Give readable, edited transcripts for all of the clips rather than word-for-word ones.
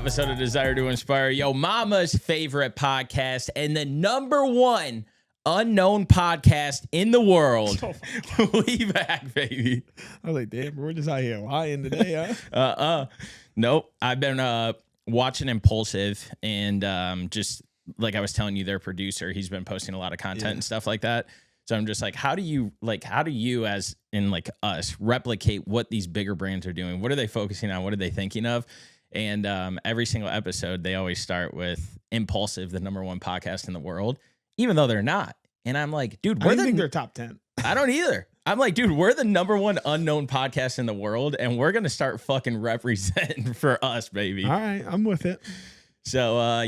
episode of Desire to Inspire. Yo, mama's favorite podcast and the #1 unknown podcast in the world. We back, baby. I was like, damn, we're just out here lying today, huh? Nope. I've been watching Impulsive and just like I was telling you, their producer, he's been posting a lot of content and stuff like that. So I'm just like, how do you as in like us replicate what these bigger brands are doing? What are they focusing on? What are they thinking of? And every single episode, they always start with Impulsive, the #1 podcast in the world, even though they're not. And I'm like, dude, I don't think they're top 10. I don't either. I'm like, dude, we're the #1 unknown podcast in the world, and we're gonna start fucking representing for us, baby. All right, I'm with it. So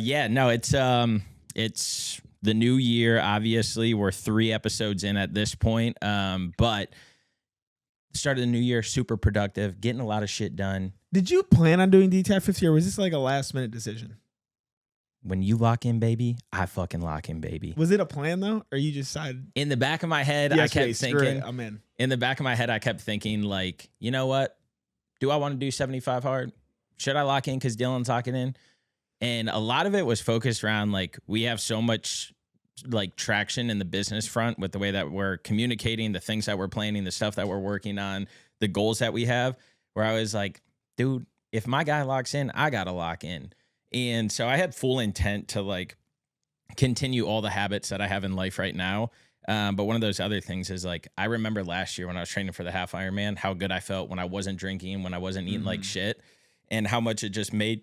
it's the new year. Obviously, we're 3 episodes in at this point. But start of the new year, super productive, getting a lot of shit done. Did you plan on doing DTI 50 or was this like a last minute decision? When you lock in, baby, I fucking lock in, baby. Was it a plan though, or you just decided? In the back of my head, Yes, I kept thinking. I'm in. In the back of my head, I kept thinking, like, you know what? Do I want to do 75 hard? Should I lock in because Dylan's locking in? And a lot of it was focused around, like, we have so much, like, traction in the business front with the way that we're communicating, the things that we're planning, the stuff that we're working on, the goals that we have, where I was like, dude, if my guy locks in, I got to lock in. And so I had full intent to, like, continue all the habits that I have in life right now. But one of those other things is, like, I remember last year when I was training for the half Ironman, how good I felt when I wasn't drinking, when I wasn't eating like shit, and how much it just made,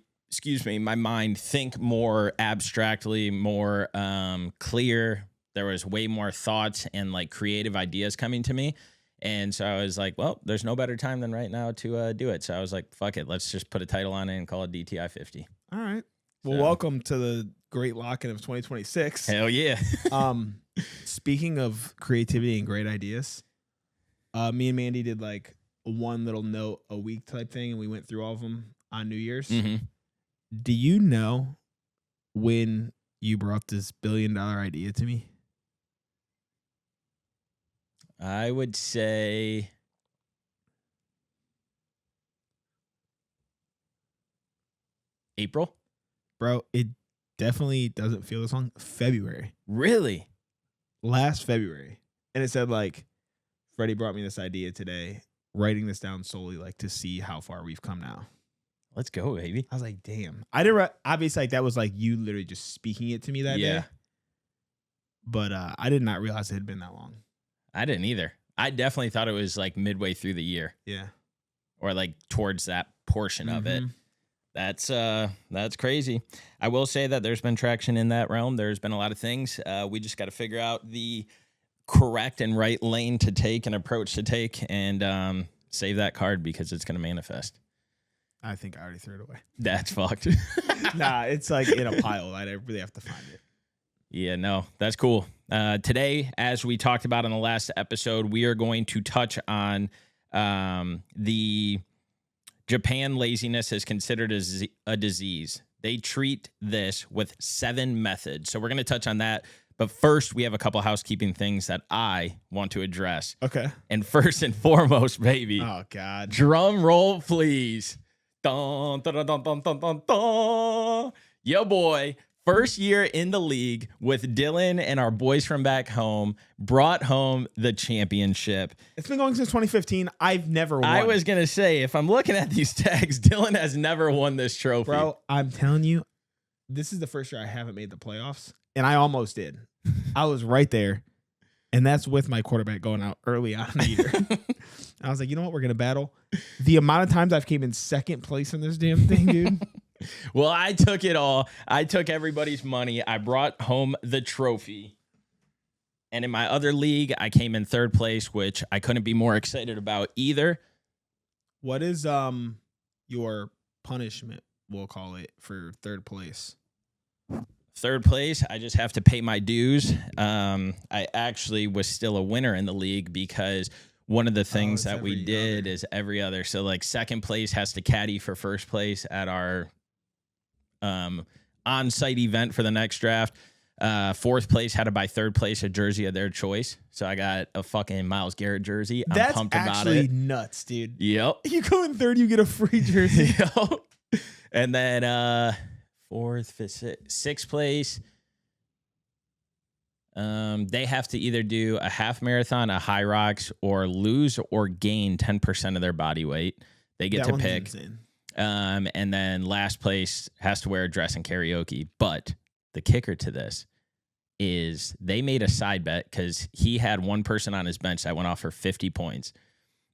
my mind think more abstractly, more clear. There was way more thoughts and, like, creative ideas coming to me. And so I was like, well, there's no better time than right now to do it. So I was like, fuck it. Let's just put a title on it and call it DTI 50. All right. Well, welcome to the great lock-in of 2026. Hell yeah. Speaking of creativity and great ideas, me and Mandy did like one little note a week type thing, and we went through all of them on New Year's. Mm-hmm. Do you know when you brought this $1 billion idea to me? I would say April. Bro, it definitely doesn't feel this long. February. Really? Last February. And it said, like, Freddie brought me this idea today, writing this down solely, like, to see how far we've come now. Let's go, baby. I was like, damn. I didn't, obviously, like, that was, like, you literally just speaking it to me that day. But I did not realize it had been that long. I didn't either. I definitely thought it was, like, midway through the year. Yeah. Or, like, towards that portion of it. That's crazy. I will say that there's been traction in that realm. There's been a lot of things. We just got to figure out the correct and right lane to take and approach to take and save that card because it's going to manifest. I think I already threw it away. That's fucked. Nah, it's like in a pile. I really have to find it. Yeah, no, that's cool. Today, as we talked about in the last episode, we are going to touch on the Japan laziness is considered a disease. They treat this with 7 methods. So we're going to touch on that. But first, we have a couple housekeeping things that I want to address. Okay. And first and foremost, baby. Oh, God. Drum roll, please. Dun, dun, dun, dun, dun, dun, dun, dun. Yo, boy. First year in the league with Dylan and our boys from back home brought home the championship. It's been going since 2015. I've never won. I was going to say, if I'm looking at these tags, Dylan has never won this trophy. Bro, I'm telling you, this is the first year I haven't made the playoffs, and I almost did. I was right there, and that's with my quarterback going out early on in the year. I was like, you know what? We're going to battle. The amount of times I've came in second place in this damn thing, dude. Well, I took it all. I took everybody's money. I brought home the trophy. And in my other league, I came in 3rd place, which I couldn't be more excited about either. What is your punishment, we'll call it, for 3rd place? 3rd place, I just have to pay my dues. I actually was still a winner in the league because one of the things that we did is every other. So, like, 2nd place has to caddy for 1st place at our on-site event for the next draft. 4th place had to buy 3rd place a jersey of their choice. So I got a fucking Myles Garrett jersey. I'm pumped about it. That's actually nuts, dude. Yep. You go in 3rd, you get a free jersey. Yep. And then fourth, fifth, sixth place. They have to either do a half marathon, a high rocks, or lose or gain 10% of their body weight. They get to pick. Insane. And then last place has to wear a dress and karaoke. But the kicker to this is they made a side bet because he had one person on his bench that went off for 50 points.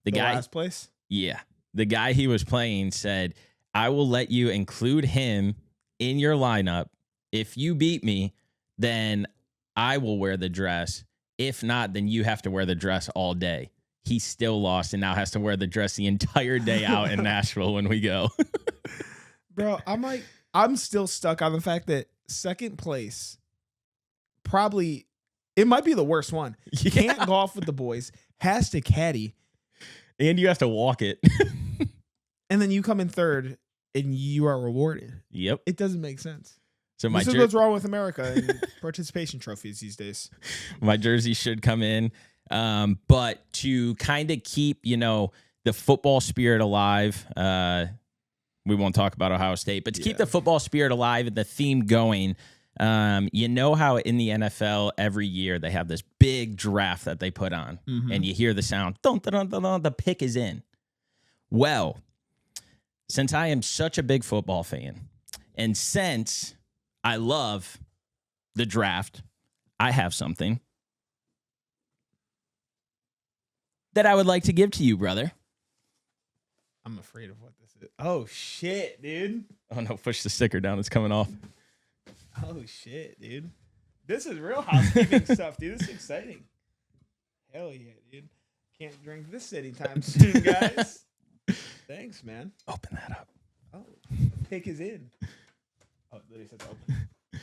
The guy, last place? Yeah. The guy he was playing said, I will let you include him in your lineup. If you beat me, then I will wear the dress. If not, then you have to wear the dress all day. He still lost and now has to wear the dress the entire day out in Nashville when we go. Bro, I'm still stuck on the fact that second place, probably, it might be the worst one. Yeah. Can't golf with the boys, has to caddy. And you have to walk it. And then you come in third and you are rewarded. Yep. It doesn't make sense. So this is what's wrong with America and participation trophies these days. My jersey should come in. But to kind of keep, the football spirit alive, we won't talk about Ohio State, but to keep the football spirit alive and the theme going, you know how in the NFL every year they have this big draft that they put on, and you hear the sound, dun, dun, dun, dun, the pick is in. Well, since I am such a big football fan, and since I love the draft, I have something that I would like to give to you, brother. I'm afraid of what this is. Oh, shit, dude. Oh, no, push the sticker down. It's coming off. Oh, shit, dude. This is real housekeeping stuff, dude. This is exciting. Hell yeah, dude. Can't drink this anytime soon, guys. Thanks, man. Open that up. Oh, the pick is in. Oh, it literally says open. Am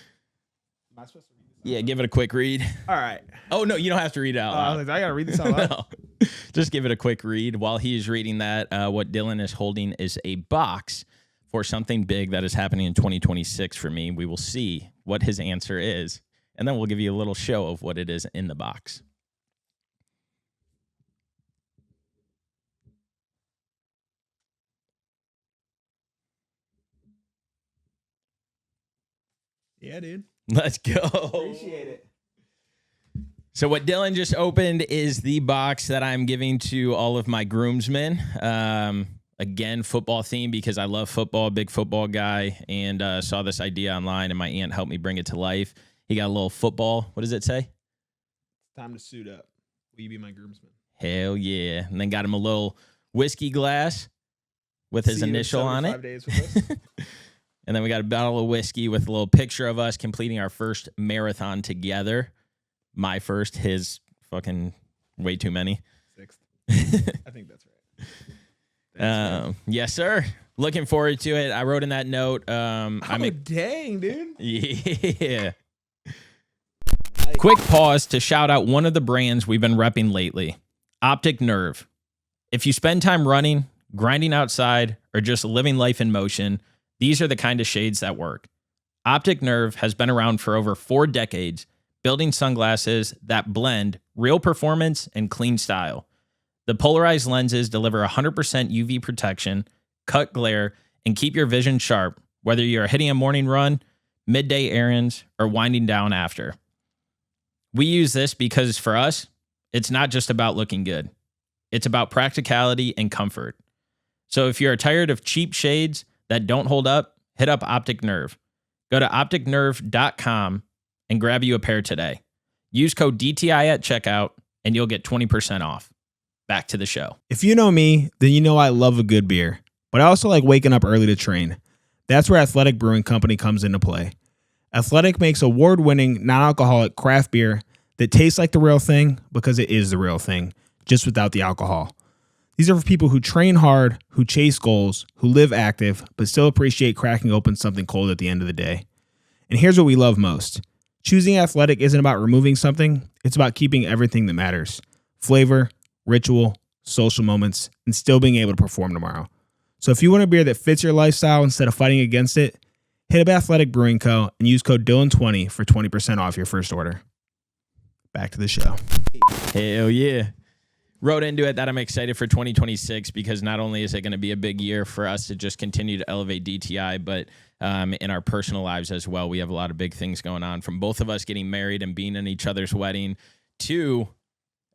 I supposed to read this? Yeah, give it a quick read. All right. Oh, no, you don't have to read it out loud. I got to read this out loud. No. Just give it a quick read. While he's reading that, what Dylan is holding is a box for something big that is happening in 2026 for me. We will see what his answer is, and then we'll give you a little show of what it is in the box. Yeah, dude. Let's go. Appreciate it. So what Dylan just opened is the box that I'm giving to all of my groomsmen. Again, football theme because I love football, big football guy, and saw this idea online, and my aunt helped me bring it to life. He got a little football. What does it say? Time to suit up. Will you be my groomsman? Hell yeah. And then got him a little whiskey glass with his initial on it. Days with us. And then we got a bottle of whiskey with a little picture of us completing our first marathon together. My first, his fucking way too many. Sixth. I think that's right. Yes, sir. Looking forward to it. I wrote in that note. Dang, dude. Yeah. Quick pause to shout out one of the brands we've been repping lately, Optic Nerve. If you spend time running, grinding outside, or just living life in motion, these are the kind of shades that work. Optic Nerve has been around for over 4 decades, building sunglasses that blend real performance and clean style. The polarized lenses deliver 100% UV protection, cut glare, and keep your vision sharp, whether you are hitting a morning run, midday errands, or winding down after. We use this because for us, it's not just about looking good. It's about practicality and comfort. So if you're tired of cheap shades that don't hold up, hit up Optic Nerve. Go to opticnerve.com and grab you a pair today. Use code DTI at checkout and you'll get 20% off. Back to the show. If you know me, then you know I love a good beer, but I also like waking up early to train. That's where Athletic Brewing Company comes into play. Athletic makes award-winning non-alcoholic craft beer that tastes like the real thing because it is the real thing, just without the alcohol. These are for people who train hard, who chase goals, who live active, but still appreciate cracking open something cold at the end of the day. And here's what we love most. Choosing Athletic isn't about removing something, it's about keeping everything that matters. Flavor, ritual, social moments, and still being able to perform tomorrow. So if you want a beer that fits your lifestyle instead of fighting against it, hit up Athletic Brewing Co. and use code Dylan20 for 20% off your first order. Back to the show. Hell yeah. wrote into it that I'm excited for 2026 because not only is it going to be a big year for us to just continue to elevate DTI, but in our personal lives as well. We have a lot of big things going on, from both of us getting married and being in each other's wedding to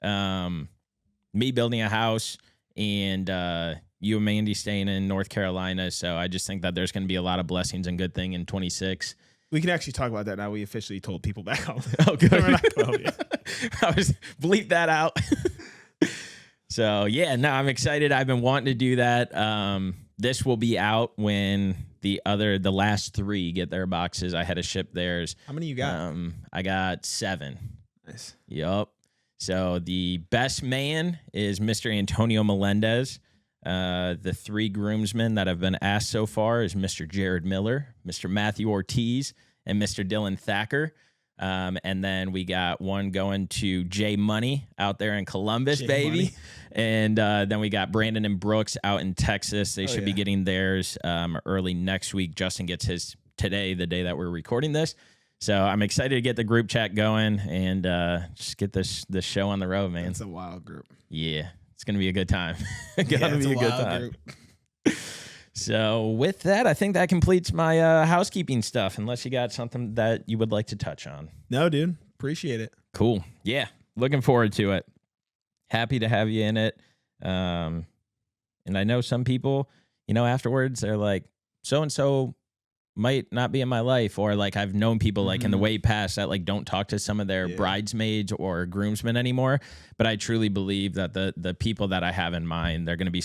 me building a house and you and Mandy staying in North Carolina. So I just think that there's going to be a lot of blessings and good thing in 26. We can actually talk about that now. We officially told people back home. Oh, good. We're not 12 yet. I was bleep that out. So yeah, no, I'm excited. I've been wanting to do that. This will be out when the last 3 get their boxes. I had to ship theirs. How many you got? I got 7. Nice. Yup. So the best man is Mr. Antonio Melendez. The 3 groomsmen that have been asked so far is Mr. Jared Miller, Mr. Matthew Ortiz, and Mr. Dylan Thacker. And then we got one going to Jay Money out there in Columbus, Jay baby. Money. And then we got Brandon and Brooks out in Texas. They should be getting theirs early next week. Justin gets his today, the day that we're recording this. So I'm excited to get the group chat going and just get this show on the road, man. It's a wild group. Yeah, it's going to be a good time. Be a good time. Group. So with that, I think that completes my housekeeping stuff, unless you got something that you would like to touch on. No, dude. Appreciate it. Cool. Yeah. Looking forward to it. Happy to have you in it. And I know some people, afterwards, they're like, so-and-so might not be in my life, or like I've known people like in the way past that like don't talk to some of their bridesmaids or groomsmen anymore. But I truly believe that the people that I have in mind, they're going to be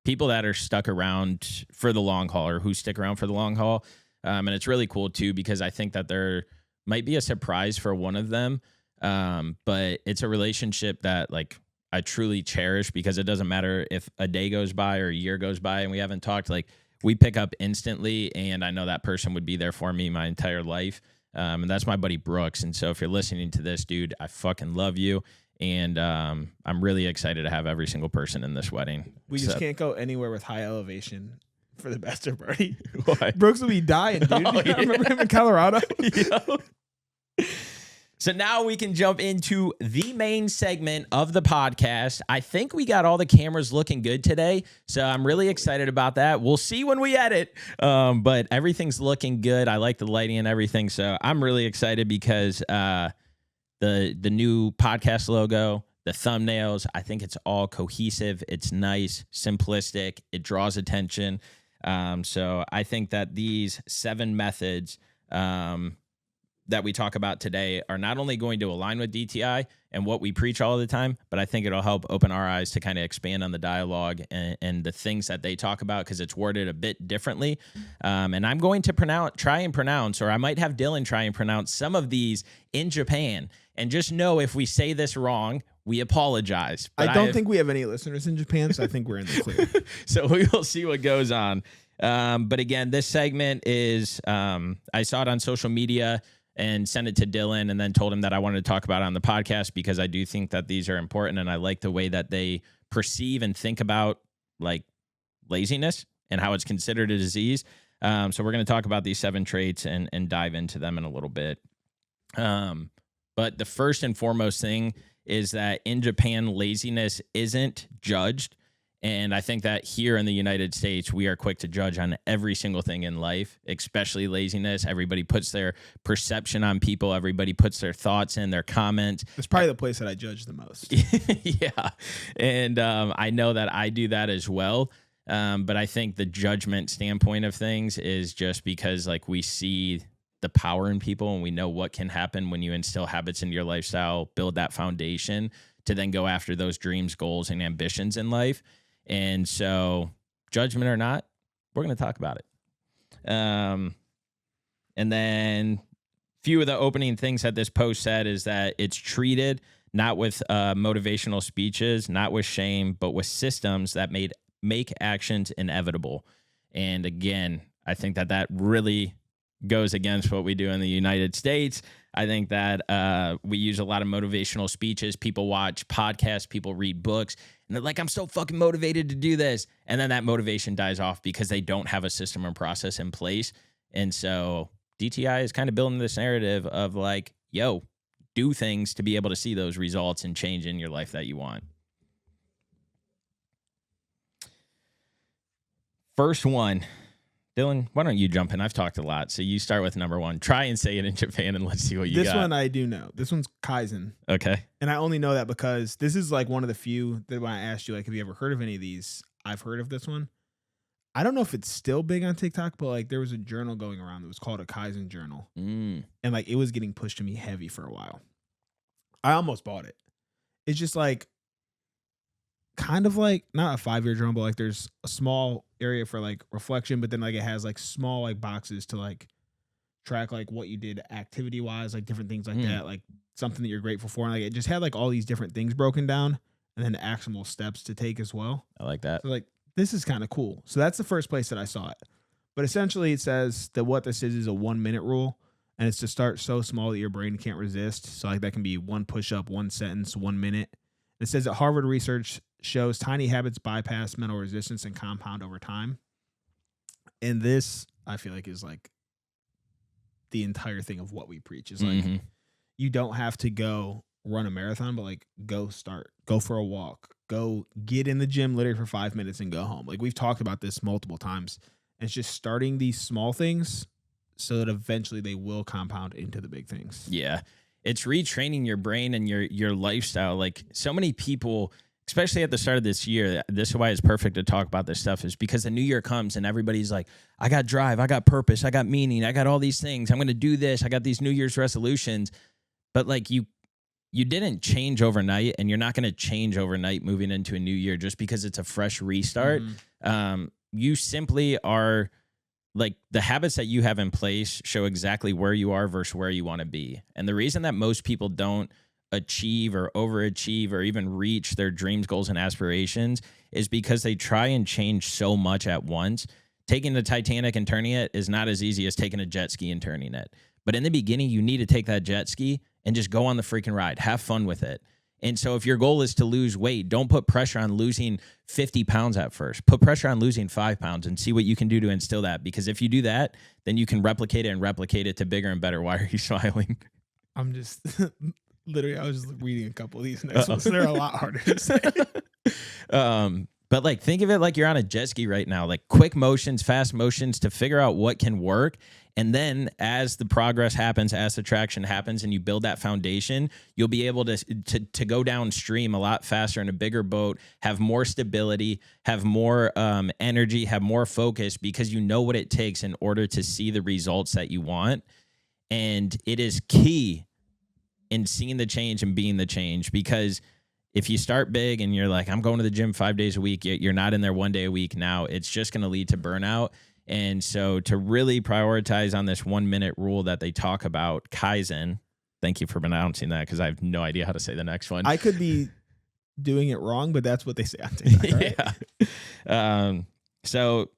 people that are stuck around for the long haul, or who stick around for the long haul. And it's really cool too, because I think that there might be a surprise for one of them. But it's a relationship that like I truly cherish, because it doesn't matter if a day goes by or a year goes by and we haven't talked. Like, we pick up instantly, and I know that person would be there for me my entire life. And that's my buddy Brooks. And so if you're listening to this, dude, I fucking love you. And I'm really excited to have every single person in this wedding. We just can't go anywhere with high elevation for the bachelor party. Why? Brooks will be dying, dude. Oh, yeah. Remember him in Colorado? So now we can jump into the main segment of the podcast. I think we got all the cameras looking good today, so I'm really excited about that. We'll see when we edit, but everything's looking good. I like the lighting and everything, so I'm really excited because the new podcast logo, the thumbnails, I think it's all cohesive. It's nice, simplistic. It draws attention. So I think that these 7 methods that we talk about today are not only going to align with DTI and what we preach all the time, but I think it'll help open our eyes to kind of expand on the dialogue and the things that they talk about, because it's worded a bit differently. And I'm going to try and pronounce, or I might have Dylan try and pronounce some of these in Japan. And just know, if we say this wrong, we apologize. But I don't think we have any listeners in Japan, so I think we're in the clear. So we will see what goes on. But again, this segment is, I saw it on social media and sent it to Dylan, and then told him that I wanted to talk about it on the podcast, because I do think that these are important, and I like the way that they perceive and think about like laziness and how it's considered a disease. So we're going to talk about these 7 traits and dive into them in a little bit. But the first and foremost thing is that in Japan, laziness isn't judged. And I think that here in the United States, we are quick to judge on every single thing in life, especially laziness. Everybody puts their perception on people. Everybody puts their thoughts in, their comments. It's probably the place that I judge the most. Yeah. And I know that I do that as well. But I think the judgment standpoint of things is just because like we see the power in people, and we know what can happen when you instill habits into your lifestyle, build that foundation to then go after those dreams, goals, and ambitions in life. And so, judgment or not, we're going to talk about it. And then few of the opening things that this post said is that it's treated not with motivational speeches, not with shame, but with systems that make actions inevitable. And again, I think that really goes against what we do in the United States. I think that we use a lot of motivational speeches. People watch podcasts, people read books, and they're like, I'm so fucking motivated to do this. And then that motivation dies off because they don't have a system or process in place. And so DTI is kind of building this narrative of like, yo, do things to be able to see those results and change in your life that you want. First one, Dylan, why don't you jump in? I've talked a lot, so you start with number one. Try and say it in Japan, and let's see what you got. This one I do know. This one's Kaizen. Okay. And I only know that because this is like one of the few that when I asked you, like, have you ever heard of any of these? I've heard of this one. I don't know if it's still big on TikTok, but like there was a journal going around that was called a Kaizen journal. And like it was getting pushed to me heavy for a while. I almost bought it. It's just like kind of like not a 5-year journal, but like there's a small area for like reflection, but then like it has like small like boxes to like track like what you did activity wise, like different things like that, like something that you're grateful for. And like it just had like all these different things broken down and then actionable steps to take as well. I like that. So like this is kind of cool. So that's the first place that I saw it. But essentially it says that what this is a 1-minute rule. And it's to start so small that your brain can't resist. So like that can be 1 push-up, 1 sentence, 1 minute. It says that Harvard research shows tiny habits bypass mental resistance and compound over time. And this, I feel like, is like the entire thing of what we preach. Is like you don't have to go run a marathon, but like go for a walk, go get in the gym literally for 5 minutes and go home. Like we've talked about this multiple times. And it's just starting these small things so that eventually they will compound into the big things. Yeah. It's retraining your brain and your lifestyle. Like so many people, especially at the start of this year, this is why it's perfect to talk about this stuff, is because the new year comes and everybody's like, I got drive, I got purpose, I got meaning, I got all these things. I'm going to do this. I got these New Year's resolutions. But like you didn't change overnight, and you're not going to change overnight moving into a new year just because it's a fresh restart. You simply are like the habits that you have in place show exactly where you are versus where you want to be. And the reason that most people don't achieve or overachieve or even reach their dreams, goals, and aspirations is because they try and change so much at once. Taking the Titanic and turning it is not as easy as taking a jet ski and turning it. But in the beginning, you need to take that jet ski and just go on the freaking ride. Have fun with it. And so if your goal is to lose weight, don't put pressure on losing 50 pounds at first. Put pressure on losing 5 pounds and see what you can do to instill that. Because if you do that, then you can replicate it to bigger and better. Why are you smiling? I'm just literally, I was just reading a couple of these next ones. They're a lot harder to say. But like, think of it like you're on a jet ski right now, like quick motions, fast motions to figure out what can work. And then as the progress happens, as the traction happens and you build that foundation, you'll be able to go downstream a lot faster in a bigger boat, have more stability, have more energy, have more focus, because you know what it takes in order to see the results that you want. And it is key in seeing the change and being the change, because if you start big and you're like, I'm going to the gym 5 days a week, you're not in there 1 day a week now, it's just going to lead to burnout. And so to really prioritize on this 1 minute rule that they talk about, Kaizen, thank you for pronouncing that, because I have no idea how to say the next one. I could be doing it wrong, but that's what they say on TikTok, right? Yeah. So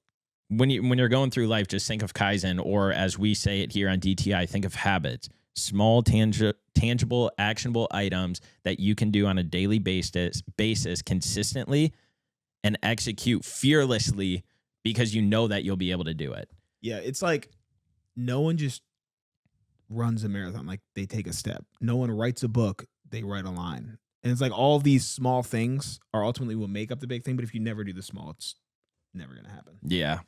when you're going through life, just think of Kaizen, or as we say it here on DTI, think of habits. Small, tangible, actionable items that you can do on a daily basis consistently and execute fearlessly, because you know that you'll be able to do it. Yeah, it's like no one just runs a marathon. Like they take a step. No one writes a book. They write a line. And it's like all of these small things are ultimately what make up the big thing. But if you never do the small, it's never going to happen. Yeah.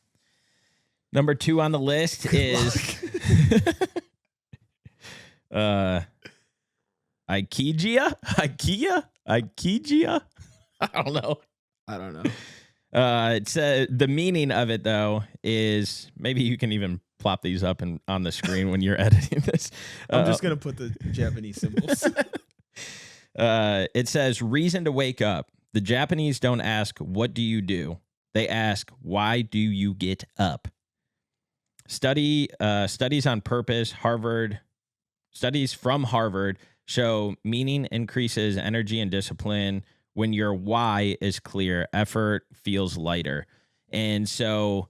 Number 2 on the list is... IKEA? I don't know. It's the meaning of it though is, maybe you can even plop these up on the screen when you're editing this. I'm just gonna put the Japanese symbols. It says reason to wake up. The Japanese don't ask, what do you do? They ask, why do you get up? Studies on purpose, studies from Harvard show meaning increases energy and discipline. When your why is clear, effort feels lighter. And so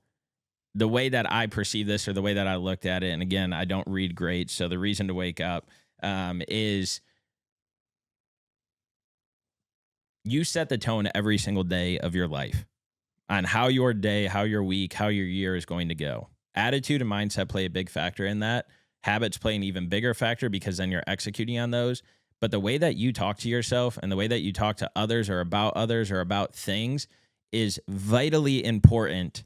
the way that I perceive this, or the way that I looked at it, and again, I don't read great, so the reason to wake up is you set the tone every single day of your life on how your day, how your week, how your year is going to go. Attitude and mindset play a big factor in that. Habits play an even bigger factor, because then you're executing on those. But the way that you talk to yourself and the way that you talk to others or about things is vitally important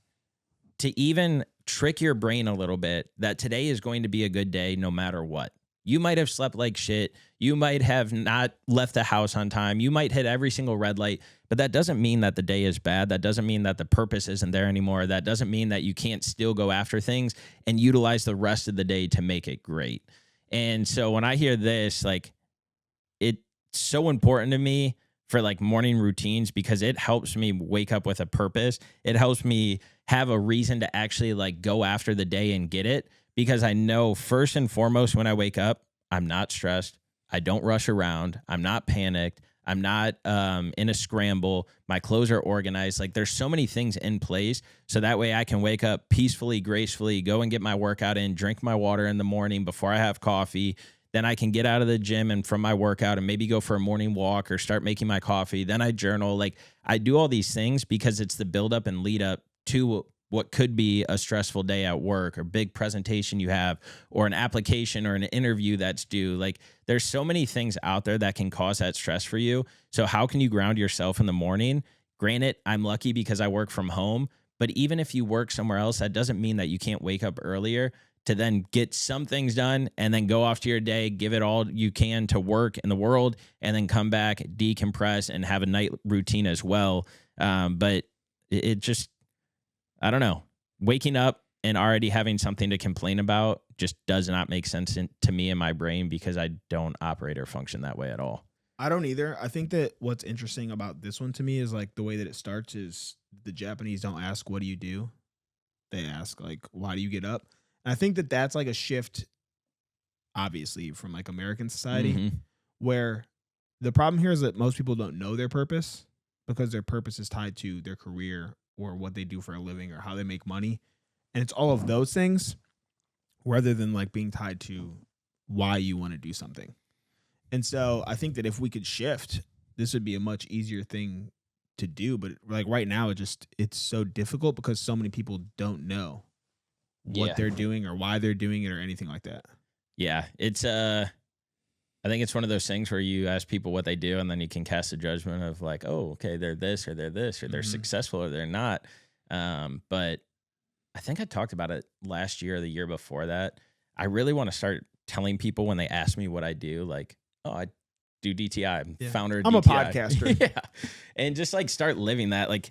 to even trick your brain a little bit that today is going to be a good day no matter what. You might have slept like shit. You might have not left the house on time. You might hit every single red light, but that doesn't mean that the day is bad. That doesn't mean that the purpose isn't there anymore. That doesn't mean that you can't still go after things and utilize the rest of the day to make it great. And so when I hear this, like, it's so important to me for like morning routines because it helps me wake up with a purpose. It helps me have a reason to actually like go after the day and get it. Because I know first and foremost when I wake up, I'm not stressed. I don't rush around. I'm not panicked. I'm not in a scramble. My clothes are organized. Like there's so many things in place. So that way I can wake up peacefully, gracefully, go and get my workout in, drink my water in the morning before I have coffee. Then I can get out of the gym and from my workout and maybe go for a morning walk or start making my coffee. Then I journal. Like I do all these things because it's the build up and lead up to what could be a stressful day at work or big presentation you have or an application or an interview that's due. Like there's so many things out there that can cause that stress for you. So how can you ground yourself in the morning? Granted, I'm lucky because I work from home, but even if you work somewhere else, that doesn't mean that you can't wake up earlier to then get some things done and then go off to your day, give it all you can to work in the world, and then come back, decompress, and have a night routine as well. But it just, I don't know, waking up and already having something to complain about just does not make sense to me in my brain because I don't operate or function that way at all. I don't either. I think that what's interesting about this one to me is like the way that it starts is the Japanese don't ask, what do you do? They ask like, why do you get up? And I think that that's like a shift, obviously, from like American society, where the problem here is that most people don't know their purpose because their purpose is tied to their career or what they do for a living or how they make money. And it's all of those things rather than like being tied to why you want to do something. And so I think that if we could shift, this would be a much easier thing to do. But like right now, it's so difficult because so many people don't know what they're doing or why they're doing it or anything like that. Yeah. It's, I think it's one of those things where you ask people what they do and then you can cast a judgment of like, oh, okay, they're this or they're successful or they're not. But I think I talked about it last year or the year before that. I really want to start telling people when they ask me what I do, like, oh, I do DTI. I'm founder of I'm DTI. a podcaster. Yeah. And just like start living that. Like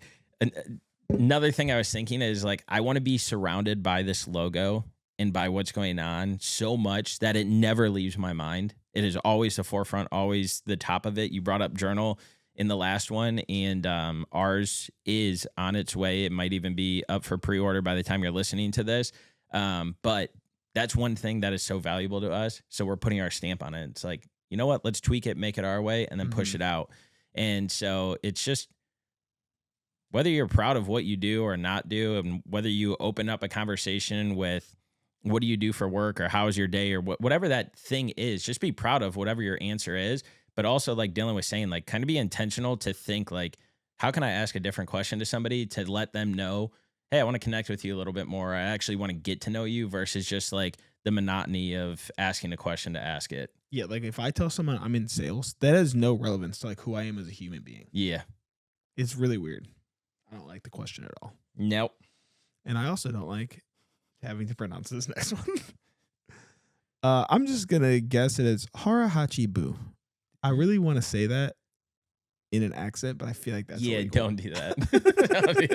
another thing I was thinking is like, I want to be surrounded by this logo and by what's going on so much that it never leaves my mind. It is always the forefront, always the top of it. You brought up journal in the last one, and ours is on its way. It might even be up for pre-order by the time you're listening to this. But that's one thing that is so valuable to us. So we're putting our stamp on it. It's like, you know what? Let's tweak it, make it our way, and then push it out. And so it's just whether you're proud of what you do or not do, and whether you open up a conversation with what do you do for work or how's your day or whatever that thing is, just be proud of whatever your answer is. But also, like Dylan was saying, like kind of be intentional to think like, how can I ask a different question to somebody to let them know, hey, I want to connect with you a little bit more. I actually want to get to know you versus just like the monotony of asking a question to ask it. Yeah, like if I tell someone I'm in sales, that has no relevance to like who I am as a human being. Yeah. It's really weird. I don't like the question at all. Nope. And I also don't like having to pronounce this next one. I'm just going to guess it as Harahachi-bu. I really want to say that in an accent, but I feel like that's illegal. Don't do that. Don't do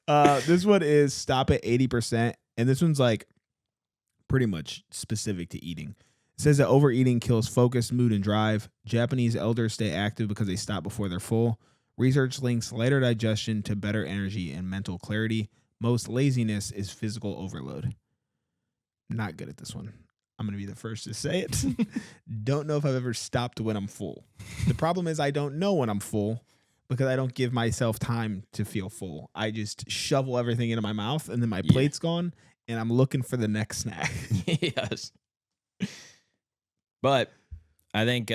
that. This one is stop at 80%. And this one's like pretty much specific to eating. It says that overeating kills focus, mood, and drive. Japanese elders stay active because they stop before they're full. Research links lighter digestion to better energy and mental clarity. Most laziness is physical overload. Not good at this one. I'm going to be the first to say it. Don't know if I've ever stopped when I'm full. The problem is I don't know when I'm full because I don't give myself time to feel full. I just shovel everything into my mouth and then my plate's gone and I'm looking for the next snack. Yes. But I think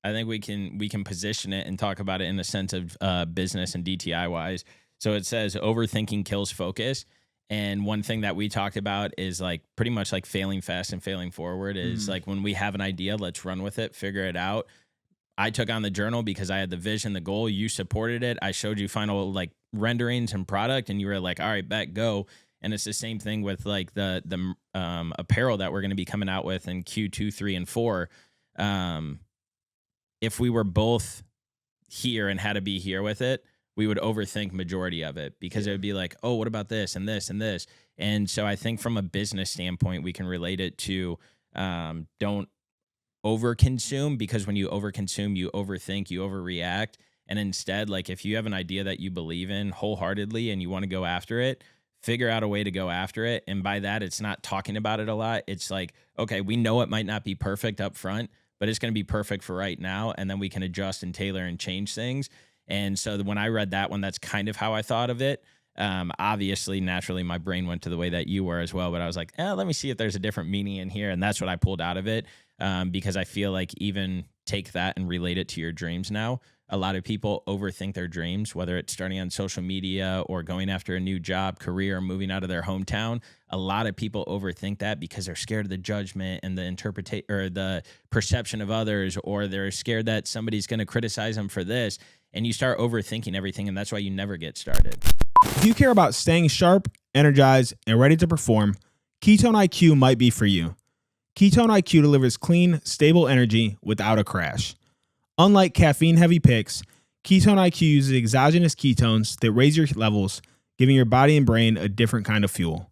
we can position it and talk about it in the sense of business and DTI wise. So it says overthinking kills focus. And one thing that we talked about is like pretty much like failing fast and failing forward is like when we have an idea, let's run with it, figure it out. I took on the journal because I had the vision, the goal. You supported it. I showed you final like renderings and product, and you were like, all right, bet, go. And it's the same thing with like the apparel that we're going to be coming out with in Q2, 3, and 4. If we were both here and had to be here with it, we would overthink majority of it because it would be like, oh, what about this and this and this? And so I think from a business standpoint, we can relate it to don't overconsume, because when you overconsume, you overthink, you overreact. And instead, like if you have an idea that you believe in wholeheartedly and you want to go after it, figure out a way to go after it. And by that, it's not talking about it a lot. It's like, okay, we know it might not be perfect up front, but it's going to be perfect for right now. And then we can adjust and tailor and change things. And so when I read that one, that's kind of how I thought of it. Obviously, naturally, my brain went to the way that you were as well. But I was like, let me see if there's a different meaning in here. And that's what I pulled out of it, because I feel like even take that and relate it to your dreams now. A lot of people overthink their dreams, whether it's starting on social media or going after a new job, career, or moving out of their hometown. A lot of people overthink that because they're scared of the judgment and the interpretation or the perception of others, or they're scared that somebody's going to criticize them for this. And you start overthinking everything, and that's why you never get started. If you care about staying sharp, energized, and ready to perform, Ketone IQ might be for you. Ketone IQ delivers clean, stable energy without a crash. Unlike caffeine-heavy picks, Ketone IQ uses exogenous ketones that raise your levels, giving your body and brain a different kind of fuel.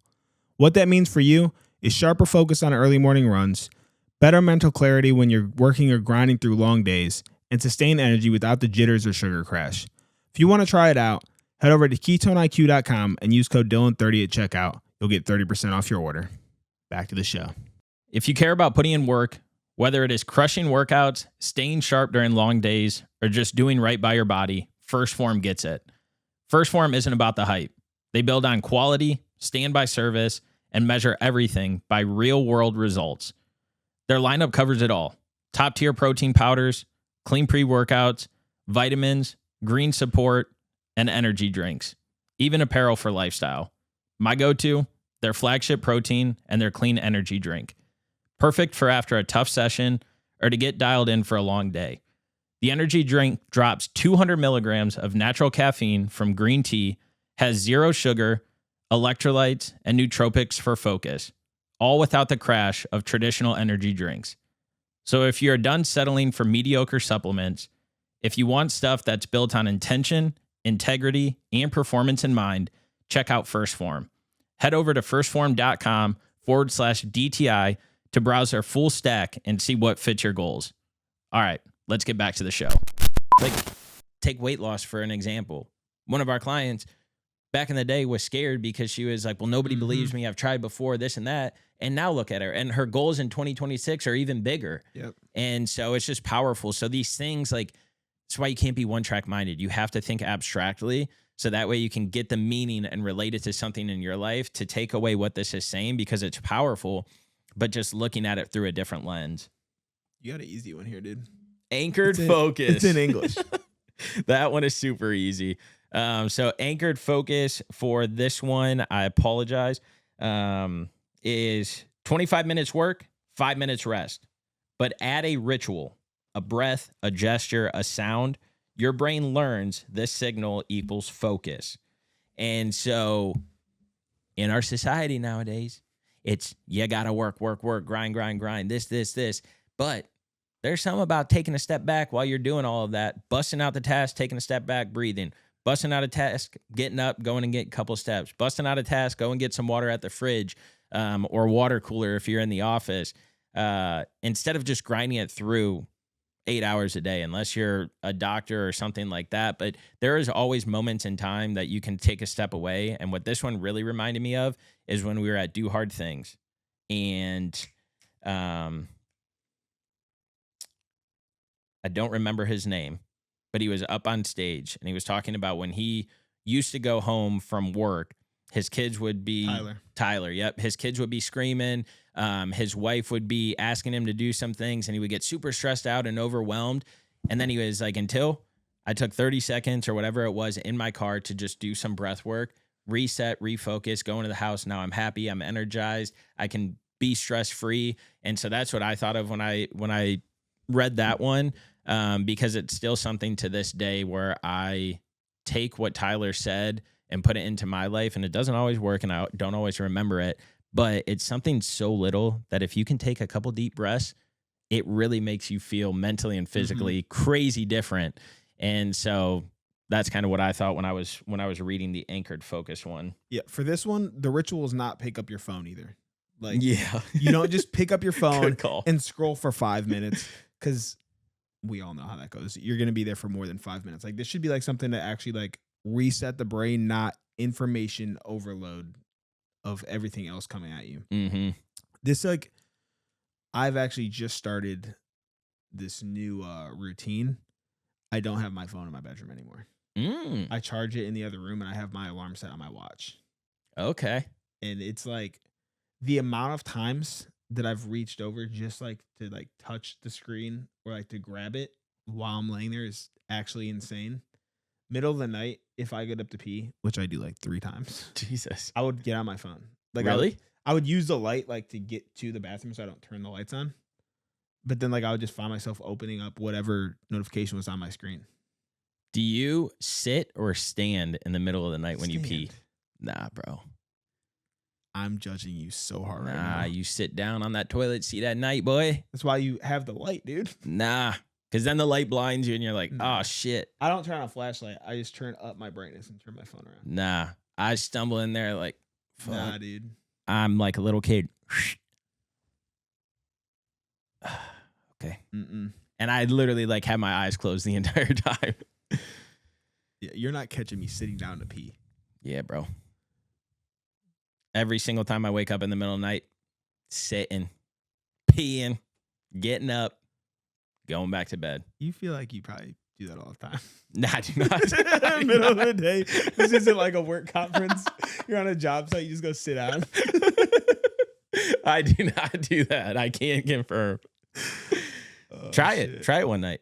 What that means for you is sharper focus on early morning runs, better mental clarity when you're working or grinding through long days, and sustained energy without the jitters or sugar crash. If you want to try it out, head over to KetoneIQ.com and use code Dylan30 at checkout. You'll get 30% off your order. Back to the show. If you care about putting in work, whether it is crushing workouts, staying sharp during long days, or just doing right by your body, First Form gets it. First Form isn't about the hype. They build on quality, stand by service, and measure everything by real-world results. Their lineup covers it all. Top-tier protein powders, clean pre-workouts, vitamins, green support, and energy drinks. Even apparel for lifestyle. My go-to, their flagship protein and their clean energy drink. Perfect for after a tough session or to get dialed in for a long day. The energy drink drops 200 milligrams of natural caffeine from green tea, has 0 sugar, electrolytes, and nootropics for focus, all without the crash of traditional energy drinks. So if you're done settling for mediocre supplements, if you want stuff that's built on intention, integrity, and performance in mind, check out First Form. Head over to firstform.com/DTI to browse their full stack and see what fits your goals. All right, let's get back to the show. Like, take weight loss for an example. One of our clients back in the day was scared because she was like, well, nobody believes me. I've tried before, this and that. And now look at her. And her goals in 2026 are even bigger. Yep. And so it's just powerful. So these things, like, that's why you can't be one-track minded. You have to think abstractly, so that way you can get the meaning and relate it to something in your life to take away what this is saying, because it's powerful, but just looking at it through a different lens. You got an easy one here, dude. Anchored focus. It's in English. That one is super easy. So anchored focus for this one, I apologize, is 25 minutes work, 5 minutes rest. But add a ritual, a breath, a gesture, a sound. Your brain learns this signal equals focus. And so in our society nowadays, it's you got to work, grind, this. But there's something about taking a step back while you're doing all of that, busting out the task, taking a step back, breathing, busting out a task, getting up, going and get a couple steps, busting out a task, go and get some water at the fridge or water cooler if you're in the office, instead of just grinding it through 8 hours a day, unless you're a doctor or something like that. But there is always moments in time that you can take a step away. And what this one really reminded me of is when we were at Do Hard Things. And I don't remember his name, but he was up on stage and he was talking about when he used to go home from work, his kids would be Tyler. Yep. His kids would be screaming. His wife would be asking him to do some things and he would get super stressed out and overwhelmed. And then he was like, until I took 30 seconds or whatever it was in my car to just do some breath work, reset, refocus, go into the house. Now I'm happy. I'm energized. I can be stress free. And so that's what I thought of when I read that one. because it's still something to this day where I take what Tyler said and put it into my life, and it doesn't always work, and I don't always remember it, but it's something so little that if you can take a couple deep breaths, it really makes you feel mentally and physically crazy different. And so that's kind of what I thought when I was reading the Anchored Focus one. Yeah, for this one, the ritual is not pick up your phone either. Like, yeah, you don't just pick up your phone call. and scroll for 5 minutes, because we all know how that goes. You're going to be there for more than 5 minutes. Like, this should be like something to actually like reset the brain, not information overload of everything else coming at you. Mm-hmm. This, like, I've actually just started this new routine. I don't have my phone in my bedroom anymore. I charge it in the other room, and I have my alarm set on my watch. Okay. And it's like the amount of times that I've reached over just like to like touch the screen or like to grab it while I'm laying there is actually insane. Middle of the night, if I get up to pee, which I do like 3 times, Jesus, I would get on my phone. Like, really? I would use the light like to get to the bathroom so I don't turn the lights on. But then like I would just find myself opening up whatever notification was on my screen. Do you sit or stand in the middle of the night when you pee? Stand. Nah, bro. I'm judging you so hard right Nah, now. you sit down on that toilet seat at night, boy. That's why you have the light, dude. Nah, because then the light blinds you and you're like, Nah. oh, shit. I don't turn on a flashlight. I just turn up my brightness and turn my phone around. Nah, I stumble in there like, fuck. Nah, dude. I'm like a little kid. Okay. Mm-mm. And I literally like had my eyes closed the entire time. Yeah, you're not catching me sitting down to pee. Yeah, bro. Every single time I wake up in the middle of the night, sitting, peeing, getting up, going back to bed. You feel like you probably do that all the time. Nah, I do not. Middle of the day. This isn't like a work conference. You're on a job site. You just go sit down. I do not do that. I can't confirm. Oh, Try shit. it. Try it one night.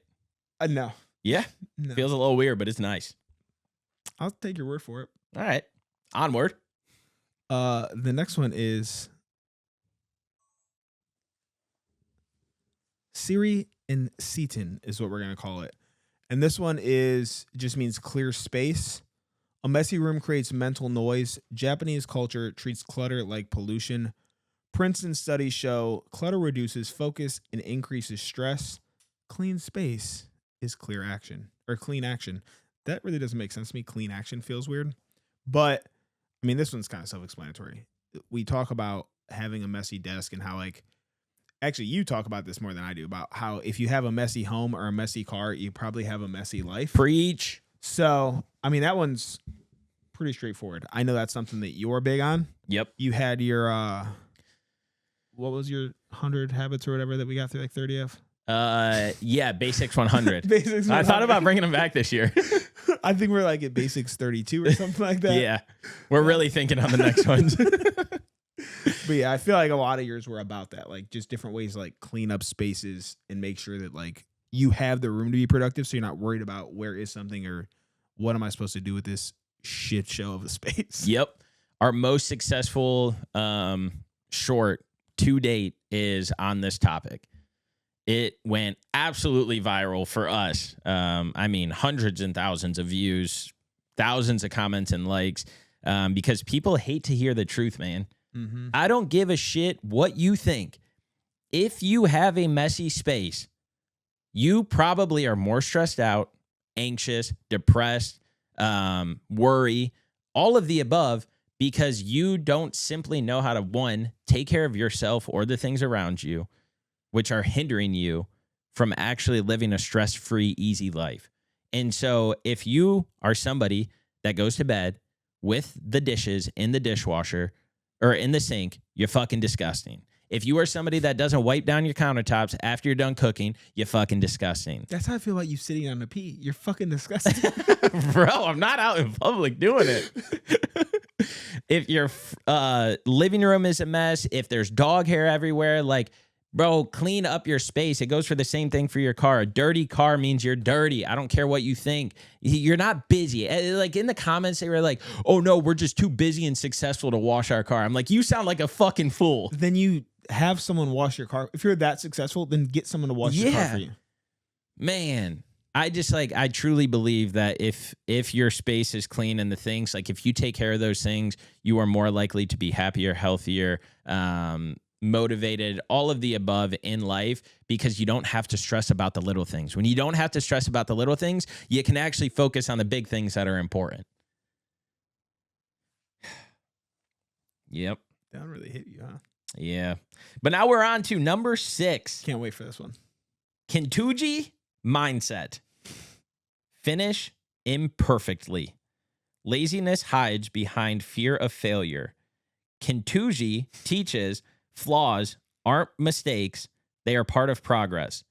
No. Yeah. No. Feels a little weird, but it's nice. I'll take your word for it. All right. Onward. The next one is Siri and Seaton is what we're going to call it. And this one just means clear space. A messy room creates mental noise. Japanese culture treats clutter like pollution. Princeton studies show clutter reduces focus and increases stress. Clean space is clear action or clean action. That really doesn't make sense to me. Clean action feels weird. But I mean, this one's kind of self-explanatory. We talk about having a messy desk and how, like, actually, you talk about this more than I do, about how if you have a messy home or a messy car, you probably have a messy life. Preach. So, I mean, that one's pretty straightforward. I know that's something that you're big on. Yep. You had your, what was your 100 habits or whatever that we got through, like 30 of? Yeah, Basics 100. Basics I thought 100. about bringing them back this year. I think we're like at Basics 32 or something like that. Yeah. We're really thinking on the next ones. But yeah, I feel like a lot of yours were about that, like just different ways to like clean up spaces and make sure that like you have the room to be productive, so you're not worried about where is something or what am I supposed to do with this shit show of a space. Yep. Our most successful short to date is on this topic. It went absolutely viral for us. I mean, hundreds and thousands of views, thousands of comments and likes, because people hate to hear the truth, man. Mm-hmm. I don't give a shit what you think. If you have a messy space, you probably are more stressed out, anxious, depressed, worry, all of the above, because you don't simply know how to, one, take care of yourself or the things around you, which are hindering you from actually living a stress-free, easy life. And so if you are somebody that goes to bed with the dishes in the dishwasher or in the sink, you're fucking disgusting. If you are somebody that doesn't wipe down your countertops after you're done cooking, you're fucking disgusting. That's how I feel about you sitting on the pee. You're fucking disgusting. Bro, I'm not out in public doing it. If your living room is a mess, if there's dog hair everywhere, like, bro, clean up your space. It goes for the same thing for your car. A dirty car means you're dirty. I don't care what you think. You're not busy. Like in the comments, they were like, oh no, we're just too busy and successful to wash our car. I'm like, you sound like a fucking fool. Then you have someone wash your car. If you're that successful, then get someone to wash your car for you. Man, I just like, I truly believe that if your space is clean and the things, like if you take care of those things, you are more likely to be happier, healthier, motivated, all of the above in life, because you don't have to stress about the little things. When you don't have to stress about the little things, you can actually focus on the big things that are important. Yep. That one really hit you, huh? Yeah. But now we're on to number 6. Can't wait for this one. Kintuji mindset. Finish imperfectly. Laziness hides behind fear of failure. Kintuji teaches flaws aren't mistakes, they are part of progress.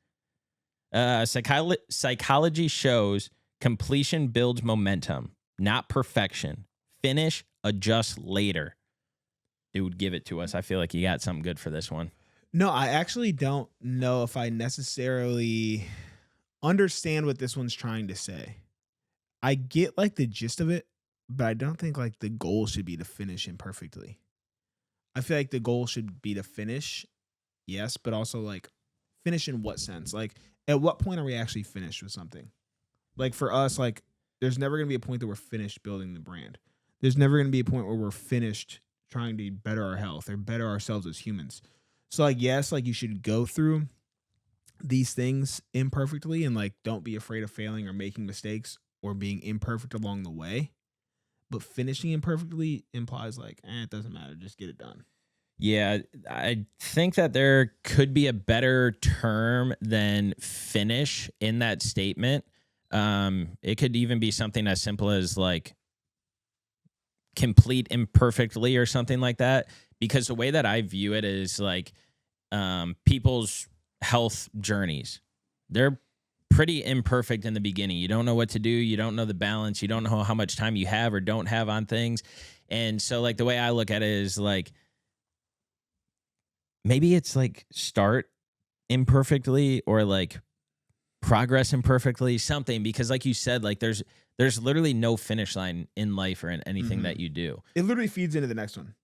Psychology shows completion builds momentum, not perfection. Finish, adjust later. Dude, give it to us. I feel like you got something good for this one. No, I actually don't know if I necessarily understand what this one's trying to say. I get like the gist of it, but I don't think like the goal should be to finish imperfectly. I feel like the goal should be to finish, yes, but also like finish in what sense? Like at what point are we actually finished with something? Like for us, like there's never going to be a point that we're finished building the brand. There's never going to be a point where we're finished trying to better our health or better ourselves as humans. So like, yes, like you should go through these things imperfectly and like, don't be afraid of failing or making mistakes or being imperfect along the way. But finishing imperfectly implies like, it doesn't matter. Just get it done. Yeah, I think that there could be a better term than finish in that statement. It could even be something as simple as like complete imperfectly or something like that. Because the way that I view it is like people's health journeys. They're pretty imperfect in the beginning. You don't know what to do. You don't know the balance. You don't know how much time you have or don't have on things. And so like the way I look at it is like, maybe it's like start imperfectly or like progress imperfectly, something, because like you said, like there's literally no finish line in life or in anything that you do. It literally feeds into the next one.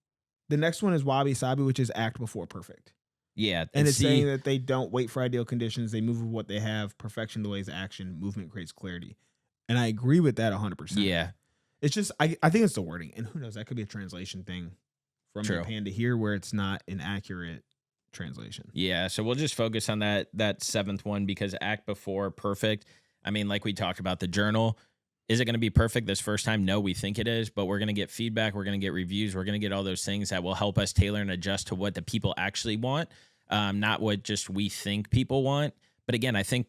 The next one is Wabi Sabi, which is act before perfect. Yeah. And it's saying that they don't wait for ideal conditions. They move with what they have. Perfection delays action. Movement creates clarity. And I agree with that 100%. Yeah. It's just, I think it's the wording. And who knows, that could be a translation thing from Japan to here where it's not an accurate translation. Yeah. So we'll just focus on that 7th one, because act before perfect. I mean, like we talked about the journal. Is it going to be perfect this first time? No, we think it is, but we're going to get feedback. We're going to get reviews. We're going to get all those things that will help us tailor and adjust to what the people actually want, not what just we think people want. But again, I think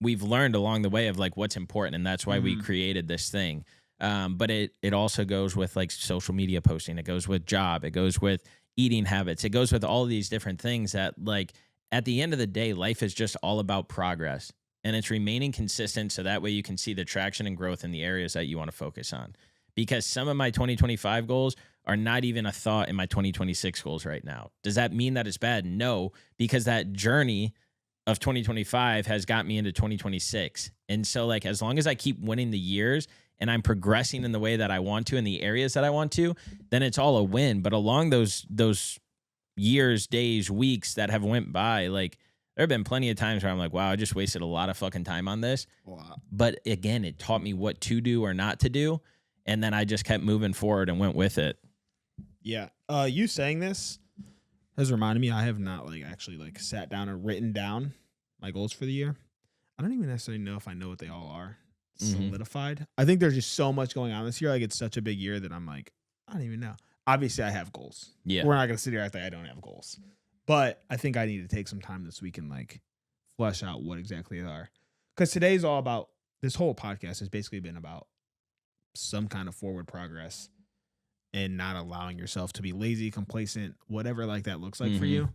we've learned along the way of like what's important, and that's why we created this thing. But it also goes with like social media posting. It goes with job. It goes with eating habits. It goes with all these different things that like at the end of the day, life is just all about progress. And it's remaining consistent so that way you can see the traction and growth in the areas that you want to focus on. Because some of my 2025 goals are not even a thought in my 2026 goals right now. Does that mean that it's bad? No, because that journey of 2025 has got me into 2026. And so like as long as I keep winning the years and I'm progressing in the way that I want to in the areas that I want to, then it's all a win. But along those years, days, weeks that have went by, like there have been plenty of times where I'm like, wow, I just wasted a lot of fucking time on this. Wow. But again, it taught me what to do or not to do. And then I just kept moving forward and went with it. Yeah. You saying this has reminded me, I have not like actually like sat down and written down my goals for the year. I don't even necessarily know if I know what they all are solidified. I think there's just so much going on this year. Like it's such a big year that I'm like, I don't even know. Obviously I have goals. Yeah. We're not going to sit here and act like I don't have goals. But I think I need to take some time this week and like flesh out what exactly they are. Because today's all about, this whole podcast has basically been about some kind of forward progress and not allowing yourself to be lazy, complacent, whatever like that looks like for you.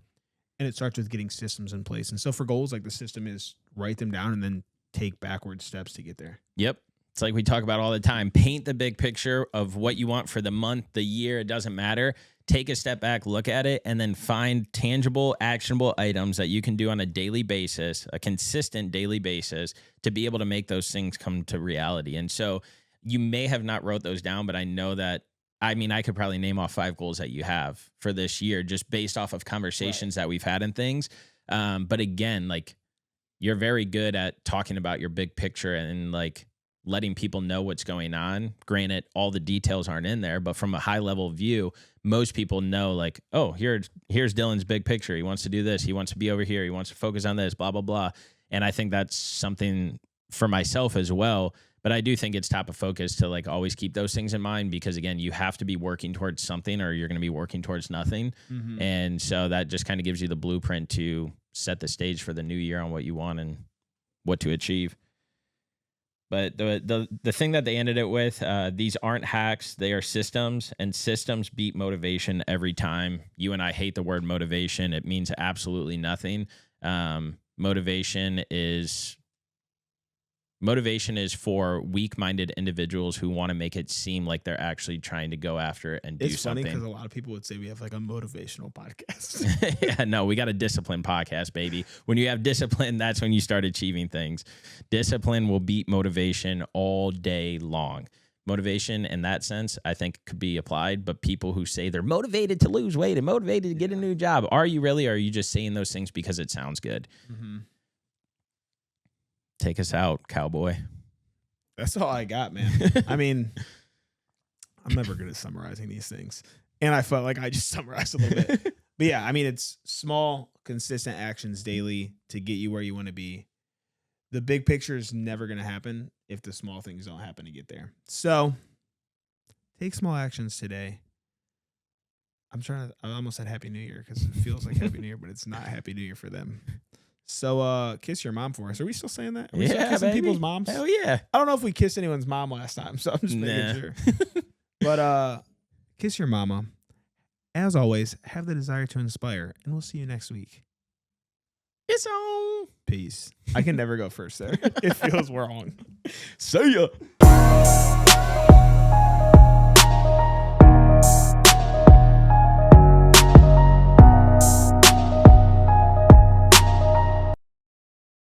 And it starts with getting systems in place. And so for goals, like the system is write them down and then take backward steps to get there. Yep. It's like we talk about all the time. Paint the big picture of what you want for the month, the year. It doesn't matter. Take a step back, look at it, and then find tangible, actionable items that you can do on a daily basis, a consistent daily basis, to be able to make those things come to reality. And so you may have not wrote those down, but I know that, I mean, I could probably name off 5 goals that you have for this year just based off of conversations that we've had and things. But again, like you're very good at talking about your big picture and like letting people know what's going on. Granted, all the details aren't in there, but from a high level view, most people know like, oh, here's Dylan's big picture. He wants to do this. He wants to be over here. He wants to focus on this, blah, blah, blah. And I think that's something for myself as well. But I do think it's top of focus to like always keep those things in mind, because again, you have to be working towards something or you're going to be working towards nothing. Mm-hmm. And so that just kind of gives you the blueprint to set the stage for the new year on what you want and what to achieve. But the thing that they ended it with, these aren't hacks, they are systems, and systems beat motivation every time. You and I hate the word motivation. It means absolutely nothing. Motivation is for weak-minded individuals who want to make it seem like they're actually trying to go after it and do something. It's funny because a lot of people would say we have like a motivational podcast. Yeah, no, we got a discipline podcast, baby. When you have discipline, that's when you start achieving things. Discipline will beat motivation all day long. Motivation in that sense, I think, could be applied, but people who say they're motivated to lose weight and motivated to get a new job, are you really, or are you just saying those things because it sounds good? Mm-hmm. Take us out, cowboy. That's all I got, man. I mean, I'm never good at summarizing these things. And I felt like I just summarized a little bit. But yeah, I mean, it's small, consistent actions daily to get you where you want to be. The big picture is never going to happen if the small things don't happen to get there. So take small actions today. I almost said Happy New Year because it feels like Happy New Year, but it's not Happy New Year for them. So kiss your mom for us. Are we still saying that? Are we still kissing people's moms? Hell yeah. I don't know if we kissed anyone's mom last time, so I'm just making sure. But kiss your mama. As always, have the desire to inspire, and we'll see you next week. It's on. Peace. I can never go first there. It feels wrong. See ya.